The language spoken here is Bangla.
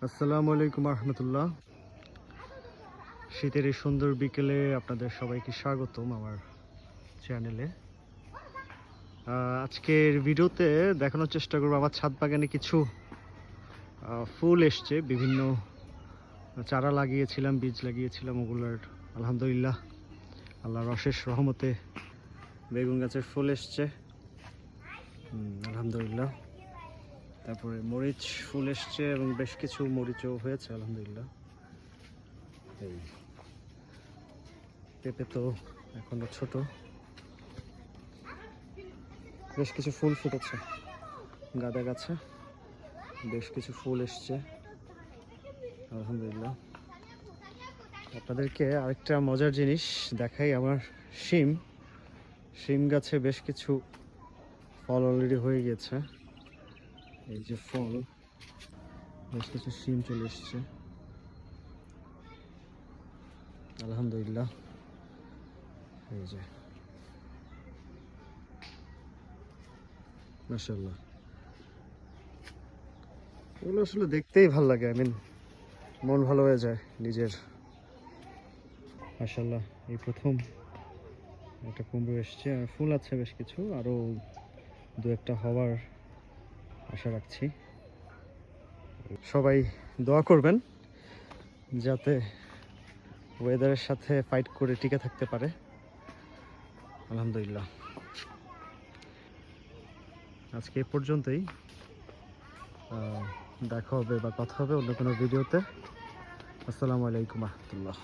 আসসালামু আলাইকুম রহমতুল্লাহ। শীতের এই সুন্দর বিকেলে আপনাদের সবাইকে স্বাগতম আমার চ্যানেলে। আজকের ভিডিওতে দেখানোর চেষ্টা করব আমার ছাদ বাগানে কিছু ফুল এসছে। বিভিন্ন চারা লাগিয়েছিলাম, বীজ লাগিয়েছিলাম, ওগুলোর আলহামদুলিল্লাহ আল্লাহর অশেষ রহমতে বেগুন গাছের ফুল এসছে আলহামদুলিল্লাহ। তারপরে মরিচ ফুল এসছে এবং বেশ কিছু মরিচও হয়েছে আলহামদুলিল্লাহ। এই পেঁপে তো এখনো ছোট, বেশ কিছু ফুল ফুটেছে গাঁদা গাছে, বেশ কিছু ফুল এসছে আলহামদুলিল্লাহ। আপনাদেরকে আরেকটা মজার জিনিস দেখাই, আমার শিম গাছে বেশ কিছু ফল অলরেডি হয়ে গেছে। এই যে ফল, বেশ কিছু শিম চলে এসছে আলহামদুলিল্লাহ। এই যে মাশাআল্লাহ, এগুলো আসলে দেখতেই ভালো লাগে, মন ভালো হয়ে যায় নিজের। মাশাআল্লাহ, এই প্রথম একটা কুমড়ো এসছে, আর ফুল আছে বেশ কিছু, আরও দু একটা হওয়ার আশা রাখছি। সবাই দোয়া করবেন যাতে ওয়েদারের সাথে ফাইট করে টিকে থাকতে পারে আলহামদুলিল্লাহ। আজকে এ পর্যন্তই, দেখা হবে বা কথা হবে অন্য কোনো ভিডিওতে। আসসালামু আলাইকুম রহমতুল্লাহ।